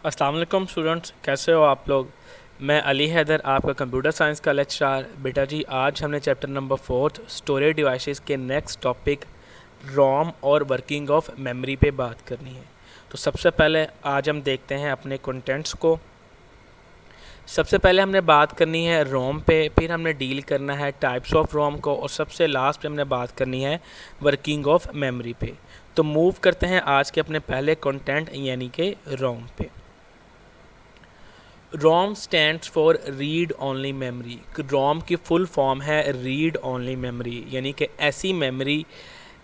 अस्सलाम वालेकुम स्टूडेंट्स, कैसे हो आप लोग। मैं अली हैदर, आपका कंप्यूटर साइंस का लेक्चरर। बेटा जी, आज हमने चैप्टर नंबर 4 स्टोरेज डिवाइसेस के नेक्स्ट टॉपिक रोम और वर्किंग ऑफ मेमोरी पे बात करनी है। तो सबसे पहले आज हम देखते हैं अपने कंटेंट्स को। सबसे पहले हमने बात करनी है रोम पे, फिर हमने डील करना है टाइप्स ऑफ रोम को, और सबसे लास्ट पे हमने बात करनी है वर्किंग ऑफ मेमोरी पे। तो मूव करते हैं आज के अपने पहले कंटेंट यानी कि रोम पे। ROM stands for read only memory. ROM की फुल फॉर्म है रीड ओनली मेमोरी, यानी कि ऐसी मेमोरी,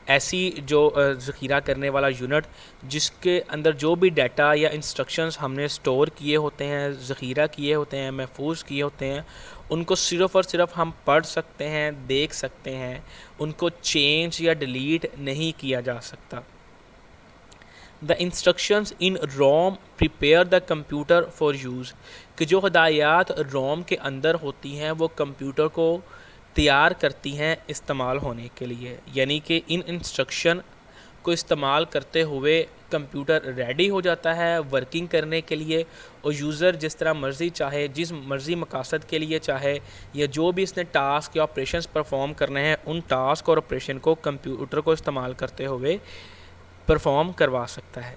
ऐसी जो ज़ख़ीरा करने वाला यूनिट जिसके अंदर जो भी डाटा या इंस्ट्रक्शंस हमने स्टोर किए होते हैं, ज़ख़ीरा किए होते हैं, महफूज किए होते हैं, उनको सिर्फ़ और सिर्फ हम पढ़ सकते हैं, देख सकते हैं, उनको चेंज या डिलीट नहीं किया जा सकता। The instructions in ROM prepare the computer for use, कि जो हदायत रोम के अंदर होती हैं वो कंप्यूटर को तैयार करती हैं इस्तेमाल होने के लिए। यानी कि इन इंस्ट्रक्शन को इस्तेमाल करते हुए कंप्यूटर रेडी हो जाता है वर्किंग करने के लिए, और यूज़र जिस तरह मर्ज़ी चाहे, जिस मर्ज़ी मकासद के लिए चाहे, या जो भी इसने टास्क या ऑपरेशंस परफॉर्म करने हैं, उन टास्क और ऑपरेशन को कंप्यूटर को इस्तेमाल करते हुए परफॉर्म करवा सकता है।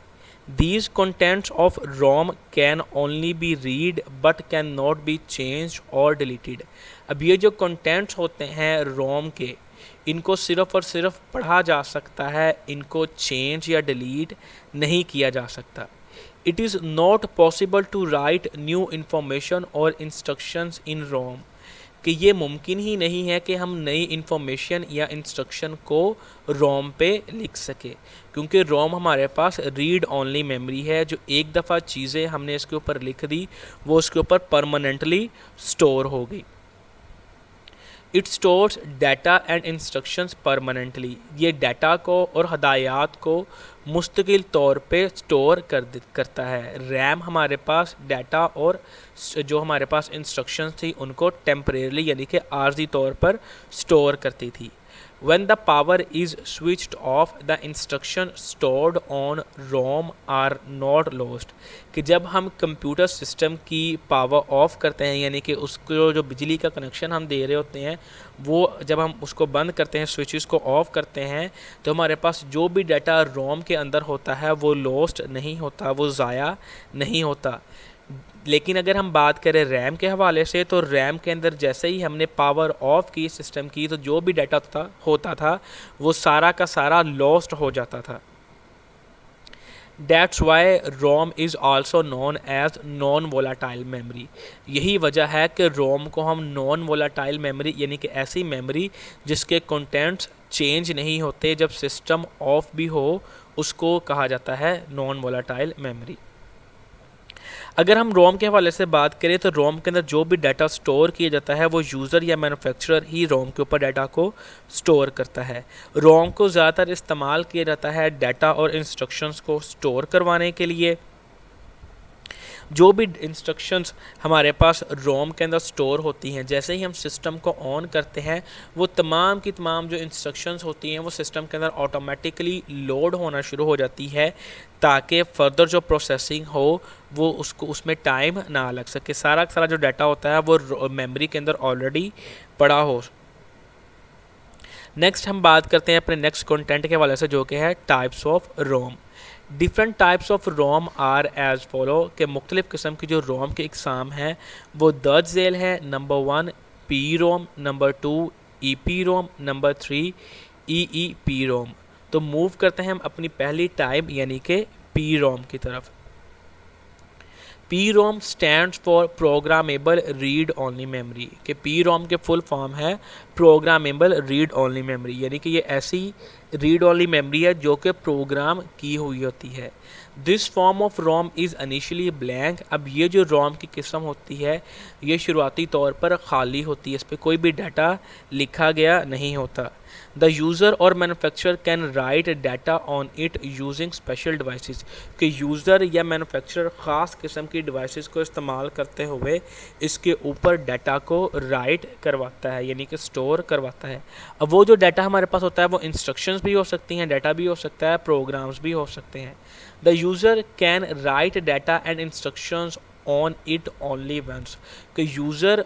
These contents of ROM can only be read but can not be changed or deleted। अब ये जो contents होते हैं ROM के, इनको सिर्फ़ और सिर्फ पढ़ा जा सकता है, इनको चेंज या डिलीट नहीं किया जा सकता। It is not possible to write new information or instructions in ROM, कि ये मुमकिन ही नहीं है कि हम नई इन्फॉर्मेशन या इंस्ट्रक्शन को रोम पे लिख सके, क्योंकि रोम हमारे पास रीड ओनली मेमोरी है। जो एक दफ़ा चीज़ें हमने इसके ऊपर लिख दी वो उसके ऊपर परमानेंटली स्टोर हो गई। It stores data and instructions permanently, ये डाटा को और हदायत को मुस्तकिल तौर पे स्टोर करता है। रैम हमारे पास डाटा और जो हमारे पास इंस्ट्रक्शंस थी उनको टेम्परेरली यानी कि आर्जी तौर पर स्टोर करती थी। When the power is switched off, the instruction stored on ROM are not lost, कि जब हम कंप्यूटर सिस्टम की पावर ऑफ करते हैं, यानी कि उसको जो बिजली का कनेक्शन हम दे रहे होते हैं वो जब हम उसको बंद करते हैं, स्विचेस को ऑफ करते हैं, तो हमारे पास जो भी डाटा रोम के अंदर होता है वो लॉस्ट नहीं होता, वो ज़ाया नहीं होता। लेकिन अगर हम बात करें रैम के हवाले से, तो रैम के अंदर जैसे ही हमने पावर ऑफ की सिस्टम की, तो जो भी डाटा होता था वो सारा का सारा लॉस्ट हो जाता था। That's why ROM is also known as non volatile memory. यही वजह है कि रोम को हम नॉन वोलाटाइल मेमोरी, यानी कि ऐसी मेमोरी जिसके कंटेंट्स चेंज नहीं होते जब सिस्टम ऑफ भी हो, उसको कहा जाता है नॉन वोलाटाइल मेमोरी। अगर हम रोम के हवाले से बात करें तो रोम के अंदर जो भी डाटा स्टोर किया जाता है वो यूज़र या मैन्युफैक्चरर ही रोम के ऊपर डाटा को स्टोर करता है। रोम को ज़्यादातर इस्तेमाल किया जाता है डाटा और इंस्ट्रक्शंस को स्टोर करवाने के लिए। जो भी इंस्ट्रक्शंस हमारे पास रोम के अंदर स्टोर होती हैं, जैसे ही हम सिस्टम को ऑन करते हैं वो तमाम की तमाम जो इंस्ट्रक्शंस होती हैं वो सिस्टम के अंदर ऑटोमेटिकली लोड होना शुरू हो जाती है, ताकि फ़र्दर जो प्रोसेसिंग हो वो उसको उसमें टाइम ना लग सके। सारा का सारा जो डाटा होता है वो मेमोरी के अंदर ऑलरेडी पड़ा हो। नेक्स्ट हम बात करते हैं अपने नेक्स्ट कंटेंट के हवाले से, जो कि है types of ROM. Different types of ROM are as follow, के मुख्तलिफ़ किस्म की जो रोम के इकसाम हैं वो दर्ज झेल है। नंबर 1 पी रोम, नंबर 2 ई पी रोम, नंबर 3 ई पी रोम। तो मूव करते हैं हम अपनी पहली टाइप यानी कि पी रोम की तरफ। P ROM stands for programmable read only memory, कि पी रोम के फुल फॉर्म है प्रोग्रामेबल रीड ओनली मेमोरी, यानी कि ये ऐसी रीड ओनली मेमोरी है जो कि प्रोग्राम की हुई होती है। This form of ROM is initially blank. अब ये जो रोम की किस्म होती है ये शुरुआती तौर पर खाली होती है, इस पर कोई भी डाटा लिखा गया नहीं होता। द यूज़र और manufacturer can write data on it using special devices कि यूज़र या मैन्युफैक्चरर ख़ास किस्म की डिवाइसेस को इस्तेमाल करते हुए इसके ऊपर डाटा को राइट करवाता है, यानी कि स्टोर करवाता है। अब वो जो डाटा हमारे पास होता है वो इंस्ट्रक्शंस भी हो सकती हैं, डाटा भी हो सकता है, प्रोग्राम्स भी हो सकते हैं। The user can write data and instructions on it only once कि यूज़र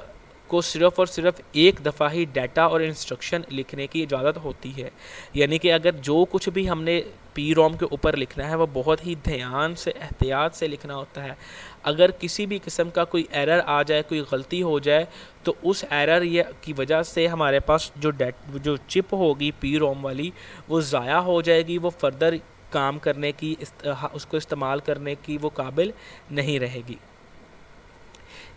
को सिर्फ़ और सिर्फ एक दफ़ा ही डाटा और इंस्ट्रक्शन लिखने की इजाज़त होती है, यानी कि अगर जो कुछ भी हमने पी रोम के ऊपर लिखना है वो बहुत ही ध्यान से एहतियात से लिखना होता है। अगर किसी भी किस्म का कोई एरर आ जाए, कोई गलती हो जाए, तो उस एरर या की वजह से हमारे पास जो चिप होगी पी रोम वाली वो ज़ाया हो जाएगी, वो फर्दर काम करने की उसको इस्तेमाल करने की वो काबिल नहीं रहेगी।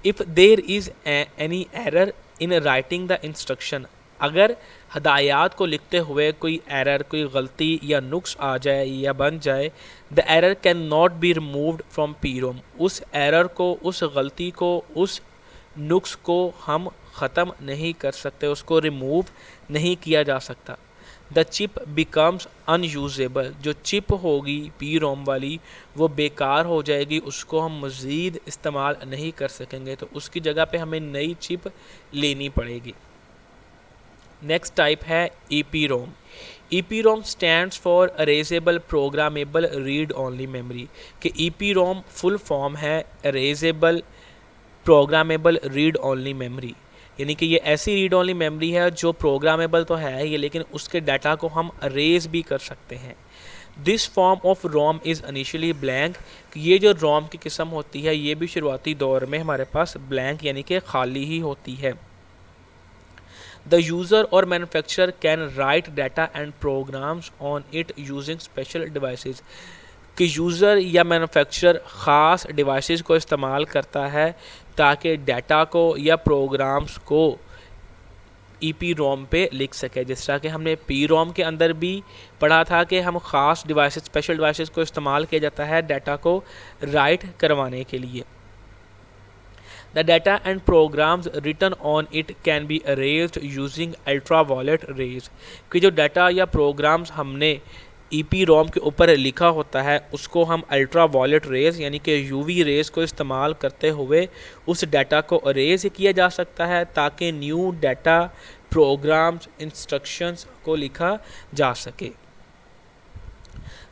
If there is any error in writing the instruction अगर हदायत को लिखते हुए कोई एरर, कोई गलती या नुक्स आ जाए या बन जाए, the error can not be removed from P ROM उस एरर को, उस गलती को, उस नुक्स को हम ख़त्म नहीं कर सकते, उसको रिमूव नहीं किया जा सकता। द चिप बिकम्स अनयूजेबल जो चिप होगी पी रोम वाली वो बेकार हो जाएगी, उसको हम मज़ीद इस्तेमाल नहीं कर सकेंगे, तो उसकी जगह पे हमें नई चिप लेनी पड़ेगी। नेक्स्ट टाइप है E P ROM. E P ROM stands for erasable programmable read only memory कि E P ROM full form है erasable programmable read only memory, यानी कि ये ऐसी रीड ओनली मेमोरी है जो प्रोग्रामेबल तो है ये, लेकिन उसके डाटा को हम अरेज भी कर सकते हैं। This form of ROM is initially blank ये जो रोम की किस्म होती है ये भी शुरुआती दौर में हमारे पास ब्लैंक यानी कि खाली ही होती है। द यूज़र और manufacturer can write data and programs on it using special devices कि यूज़र या मैन्युफैक्चरर ख़ास डिवाइसेस को इस्तेमाल करता है ताकि डाटा को या प्रोग्राम्स को ई पी रोम पे लिख सके। जिस तरह कि हमने पी रोम के अंदर भी पढ़ा था कि हम ख़ास डिवाइसेस, स्पेशल डिवाइसेस को इस्तेमाल किया जाता है डाटा को राइट करवाने के लिए। The data and programs written on it can be erased using ultraviolet rays कि जो डाटा या प्रोग्राम्स हमने ई पी रोम के ऊपर लिखा होता है उसको हम अल्ट्रावायलेट रेज यानी कि यूवी रेज को इस्तेमाल करते हुए उस डाटा को अरेज किया जा सकता है ताकि न्यू डाटा, प्रोग्राम्स, इंस्ट्रक्शंस को लिखा जा सके।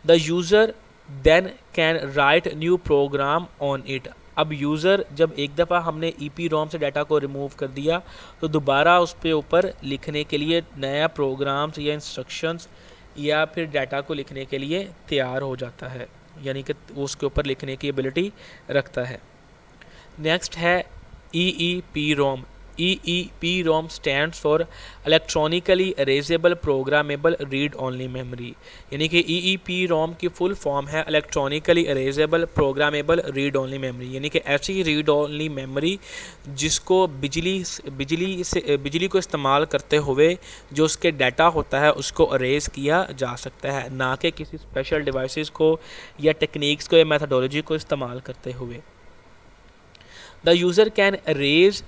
The user then can write new program on it अब यूज़र जब एक दफ़ा हमने ई पी रोम से डाटा को रिमूव कर दिया तो दोबारा उस पे ऊपर लिखने के लिए नया प्रोग्राम्स या इंस्ट्रक्शंस या फिर डाटा को लिखने के लिए तैयार हो जाता है, यानी कि उसके ऊपर लिखने की एबिलिटी रखता है। नेक्स्ट है E E P ROM. E E P ROM stands for electronically erasable programmable read only memory यानी कि ई ई पी रोम की फुल फॉर्म है electronically erasable programmable read only memory यानी कि ऐसी रीड ओनली मेमोरी जिसको बिजली को इस्तेमाल करते हुए जो उसके डाटा होता है उसको अरेज किया जा सकता है, ना कि किसी स्पेशल डिवाइसेस को या टेक्निक्स को या मेथडोलॉजी को इस्तेमाल करते हुए। The user can arrays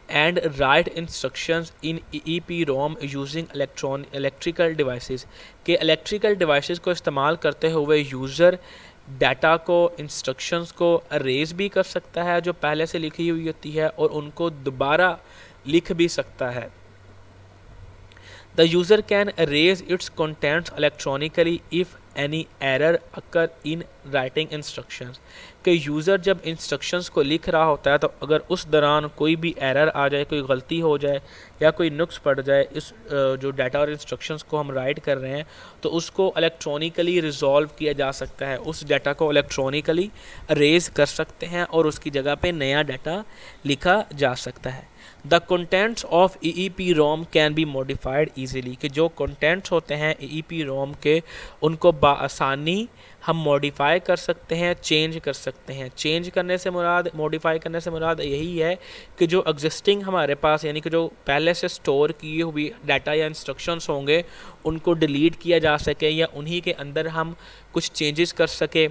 and write instructions in EEPROM using electrical devices के electrical devices को इस्तेमाल करते हुए यूज़र डाटा को, इंस्ट्रक्शंस को अरेज भी कर सकता है जो पहले से लिखी हुई होती है और उनको दोबारा लिख भी सकता है। The user can erase its contents electronically if any error occur in writing instructions कि यूज़र जब इंस्ट्रक्शंस को लिख रहा होता है तो अगर उस दौरान कोई भी एरर आ जाए, कोई गलती हो जाए या कोई नुक्स पड़ जाए इस जो डाटा और इंस्ट्रक्शंस को हम राइट कर रहे हैं तो उसको इलेक्ट्रॉनिकली रिजॉल्व किया जा सकता है, उस डाटा को इलेक्ट्रॉनिकली अरेज कर सकते हैं और उसकी जगह पे नया डाटा लिखा जा सकता है। The contents of EEPROM can be modified easily कि जो कंटेंट्स होते हैं EEPROM के उनको बाआसानी हम मॉडिफाई कर सकते हैं, चेंज कर सकते हैं। चेंज करने से मुराद, मॉडिफाई करने से मुराद यही है कि जो एग्जिस्टिंग हमारे पास यानी कि जो पहले से स्टोर किए हुई डाटा या इंस्ट्रक्शंस होंगे उनको डिलीट किया जा सके या उन्हीं के अंदर हम कुछ चेंजेस कर सके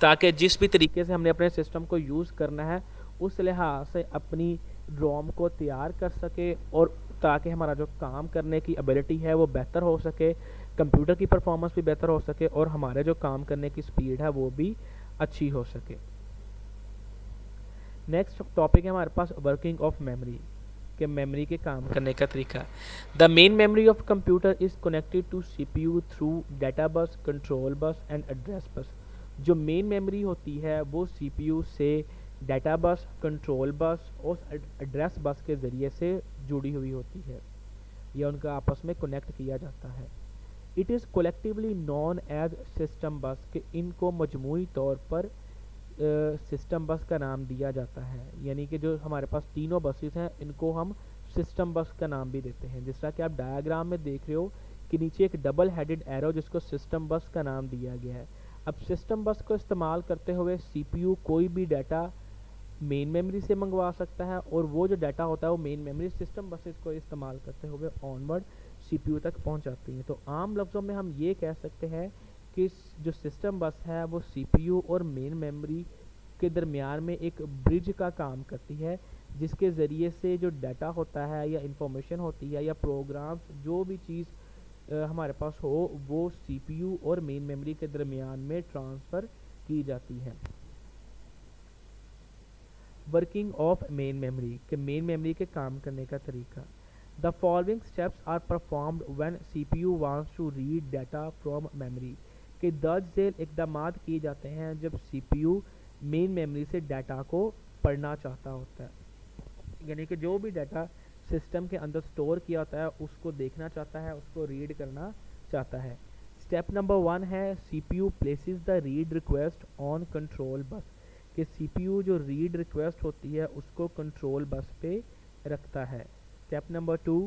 ताकि जिस भी तरीके से हमने अपने सिस्टम को यूज़ करना है उस लिहाज से अपनी रोम को तैयार कर सके और ताकि हमारा जो काम करने की एबिलिटी है वो बेहतर हो सके, कंप्यूटर की परफॉर्मेंस भी बेहतर हो सके और हमारे जो काम करने की स्पीड है वो भी अच्छी हो सके। नेक्स्ट टॉपिक है हमारे पास वर्किंग ऑफ मेमोरी, के मेमोरी के काम करने का तरीका। The main memory of computer is connected to CPU through data bus, control bus and address bus. जो मेन मेमोरी होती है वो सीपीयू से डाटा बस, कंट्रोल बस और एड्रेस बस के ज़रिए से जुड़ी हुई होती है या उनका आपस में कनेक्ट किया जाता है। It is collectively known as system bus, कि इनको मजमूई तौर पर सिस्टम बस का नाम दिया जाता है, यानी कि जो हमारे पास तीनों बसेस हैं इनको हम सिस्टम बस का नाम भी देते हैं। जिस तरह कि आप डायग्राम में देख रहे हो कि नीचे एक डबल हेडेड एरो जिसको सिस्टम बस का नाम दिया गया है। अब सिस्टम बस को इस्तेमाल करते हुए सीपीयू कोई भी डाटा मेन मेमोरी से मंगवा सकता है और वो जो डाटा होता है वो मेन मेमोरी सिस्टम बसेस को इस्तेमाल करते हुए ऑनवर्ड सीपीयू तक पहुंचाती है। तो आम लफ्ज़ों में हम ये कह सकते हैं कि जो सिस्टम बस है वो सीपीयू और मेन मेमोरी के दरमियान में एक ब्रिज का काम करती है, जिसके ज़रिए से जो डाटा होता है या इंफॉर्मेशन होती है या प्रोग्राम्स जो भी चीज़ हमारे पास हो वो सीपीयू और मेन मेमोरी के दरमियान में ट्रांसफ़र की जाती है। वर्किंग ऑफ मेन मेमोरी, के मेन मेमोरी के काम करने का तरीका। The following steps are performed when CPU wants to read data from memory, के दर्ज झेल इकदाम किए जाते हैं जब सीपीयू मेन मेमोरी से डाटा को पढ़ना चाहता होता है, यानी कि जो भी डाटा सिस्टम के अंदर स्टोर किया होता है उसको देखना चाहता है, उसको रीड करना चाहता है। स्टेप नंबर 1 है CPU places the read request on control bus, कि सीपीयू जो रीड रिक्वेस्ट होती है उसको कंट्रोल बस पे रखता है। Step number 2,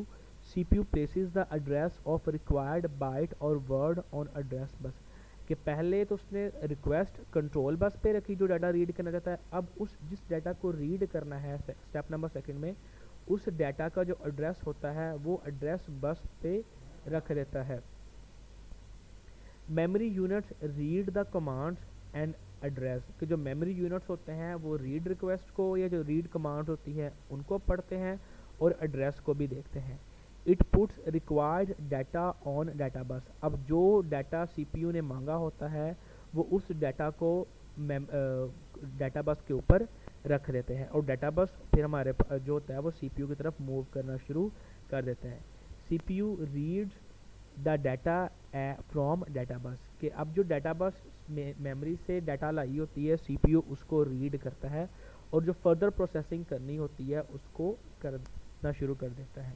CPU places the address of required byte और वर्ड ऑन एड्रेस बस, कि पहले तो उसने रिक्वेस्ट कंट्रोल बस पे रखी जो डाटा रीड करना चाहता है, अब उस जिस डाटा को रीड करना है स्टेप नंबर 2 में उस डाटा का जो एड्रेस होता है वो एड्रेस बस पे रख देता है। Memory units read the commands and address, कि जो मेमोरी यूनिट्स होते हैं वो रीड रिक्वेस्ट को या जो रीड कमांड होती है उनको पढ़ते हैं और एड्रेस को भी देखते हैं। It puts required data on data बस, अब जो डाटा सीपीयू ने मांगा होता है वो उस डाटा को डाटा बस के ऊपर रख देते हैं और डाटा बस फिर हमारे जो होता है वो सीपीयू की तरफ मूव करना शुरू कर देते हैं। CPU reads the data from data बस, कि अब जो डाटा बस मेमोरी से डाटा लाई होती है सीपीयू उसको रीड करता है और जो फर्दर प्रोसेसिंग करनी होती है उसको करना शुरू कर देता है।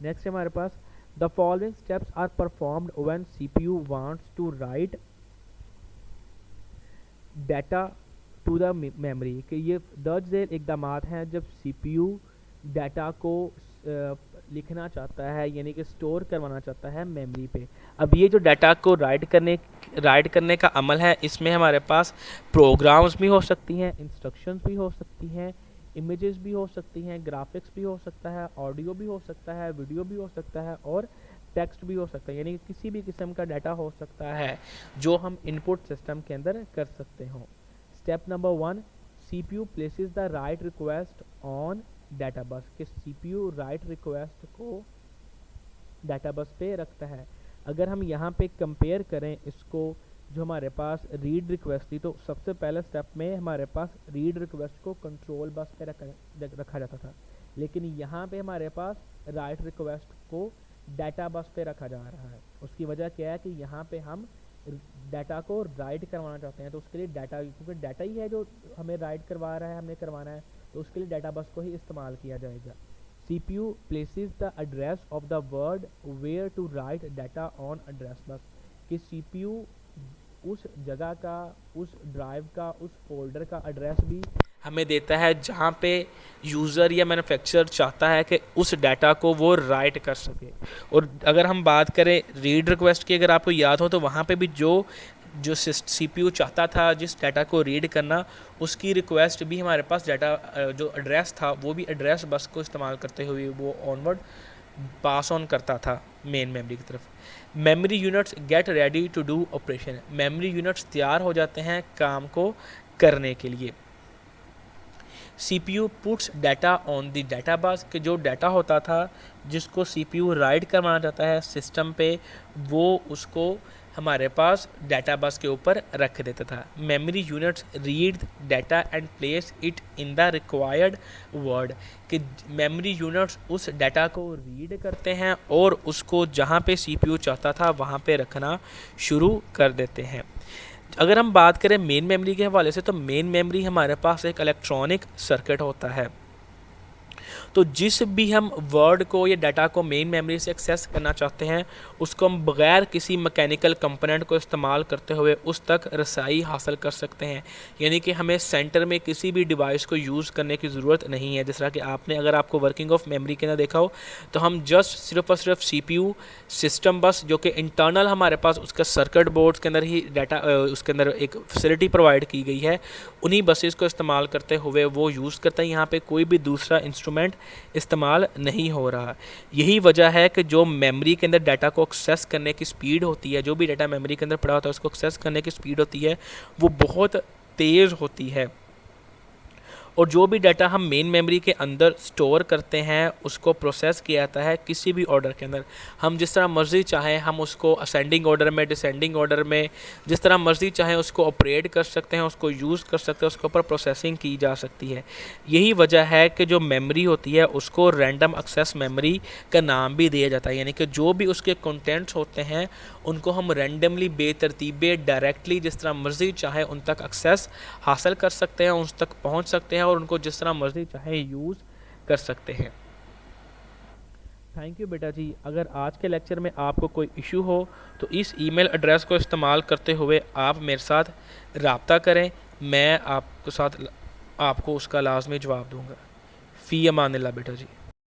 नेक्स्ट हमारे पास the following steps are performed when CPU wants to write data to the memory, कि ये दर्ज झेल इकदाम हैं जब सीपीयू डाटा को लिखना चाहता है यानी कि स्टोर करवाना चाहता है मेमोरी पे। अब ये जो डाटा को राइट करने का अमल है इसमें हमारे पास प्रोग्राम्स भी हो सकती हैं, इंस्ट्रक्शंस भी हो सकती हैं, इमेजेस भी हो सकती हैं, ग्राफिक्स भी हो सकता है, ऑडियो भी हो सकता है, वीडियो भी हो सकता है और टेक्स्ट भी हो सकता है, यानी कि किसी भी किस्म का डाटा हो सकता है जो हम इनपुट सिस्टम के अंदर कर सकते हो। Step number 1, CPU places the right request on data बस, कि सीपीयू राइट रिक्वेस्ट को डाटा बस पे रखता है। अगर हम यहाँ पे कंपेयर करें इसको जो हमारे पास रीड रिक्वेस्ट थी, तो सबसे पहले स्टेप में हमारे पास रीड रिक्वेस्ट को कंट्रोल बस पे रखा जाता था, लेकिन यहाँ पे हमारे पास राइट रिक्वेस्ट को डाटा बस पे रखा जा रहा है। उसकी वजह क्या है कि यहाँ पे हम डाटा को राइट करवाना चाहते हैं, तो उसके लिए डाटा, क्योंकि डाटा ही है जो हमें राइट करवा रहा है, हमने करवाना है, तो उसके लिए डाटा बस को ही इस्तेमाल किया जाएगा। CPU places the address of the word where to write data on address bus, कि CPU उस जगह का, उस ड्राइव का, उस फोल्डर का एड्रेस भी हमें देता है जहाँ पे यूज़र या मैन्युफैक्चरर चाहता है कि उस डाटा को वो राइट कर सके। और अगर हम बात करें रीड रिक्वेस्ट की, अगर आपको याद हो तो वहाँ पे भी जो CPU चाहता था जिस डाटा को रीड करना, उसकी रिक्वेस्ट भी हमारे पास डाटा जो एड्रेस था वो भी एड्रेस बस को इस्तेमाल करते हुए वो ऑनवर्ड पास ऑन करता था मेन मेमोरी की तरफ। Memory units get ready to do operation, memory units तैयार हो जाते हैं काम को करने के लिए। CPU puts data on the data बस, कि जो डाटा होता था जिसको CPU राइट करवाना चाहता है सिस्टम पे, वो उसको हमारे पास डाटा बस के ऊपर रख देता था। Memory units read data and place it in the required word, कि मेमोरी यूनिट्स उस डाटा को रीड करते हैं और उसको जहाँ पे CPU चाहता था वहाँ पे रखना शुरू कर देते हैं। अगर हम बात करें मेन मेमोरी के हवाले से, तो मेन मेमोरी हमारे पास एक इलेक्ट्रॉनिक सर्किट होता है। तो जिस भी हम वर्ड को या डाटा को मेन मेमोरी से एक्सेस करना चाहते हैं, उसको हम बगैर किसी मैकेनिकल कंपोनेंट को इस्तेमाल करते हुए उस तक रसाई हासिल कर सकते हैं। यानी कि हमें सेंटर में किसी भी डिवाइस को यूज़ करने की ज़रूरत नहीं है। जिस तरह कि आपने, अगर आपको वर्किंग ऑफ मेमोरी के अंदर देखा हो, तो हम जस्ट सिर्फ और सिर्फ CPU सिस्टम बस, जो कि इंटरनल हमारे पास उसका सर्किट बोर्ड्स के अंदर ही डाटा, उसके अंदर एक फैसिलिटी प्रोवाइड की गई है, उन्हीं बसेस को इस्तेमाल करते हुए वो यूज़ करता है। यहाँ पे कोई भी दूसरा इंस्ट्रूमेंट इस्तेमाल नहीं हो रहा। यही वजह है कि जो मेमोरी के अंदर डाटा को एक्सेस करने की स्पीड होती है, जो भी डाटा मेमोरी के अंदर पड़ा होता है उसको एक्सेस करने की स्पीड होती है, वो बहुत तेज़ होती है। और जो भी डाटा हम मेन मेमोरी के अंदर स्टोर करते हैं उसको प्रोसेस किया जाता है किसी भी ऑर्डर के अंदर। हम जिस तरह मर्ज़ी चाहें हम उसको असेंडिंग ऑर्डर में, डिसेंडिंग ऑर्डर में, जिस तरह मर्ज़ी चाहें उसको ऑपरेट कर सकते हैं, उसको यूज़ कर सकते हैं, उसके ऊपर प्रोसेसिंग की जा सकती है। यही वजह है कि जो मेमोरी होती है उसको रैंडम एक्सेस मेमोरी का नाम भी दिया जाता है। यानी कि जो भी उसके कंटेंट्स होते हैं उनको हम रैंडमली, बेतरतीबे, डायरेक्टली जिस तरह मर्ज़ी चाहे उन तक एक्सेस हासिल कर सकते हैं, उन तक पहुंच सकते हैं और उनको जिस तरह मर्ज़ी चाहे यूज़ कर सकते हैं। थैंक यू बेटा जी। अगर आज के लेक्चर में आपको कोई इशू हो तो इस ईमेल एड्रेस को इस्तेमाल करते हुए आप मेरे साथ रब्ता करें, मैं आपको उसका लाजमी जवाब दूंगा। फ़ी अमानिल्लाह बेटा जी।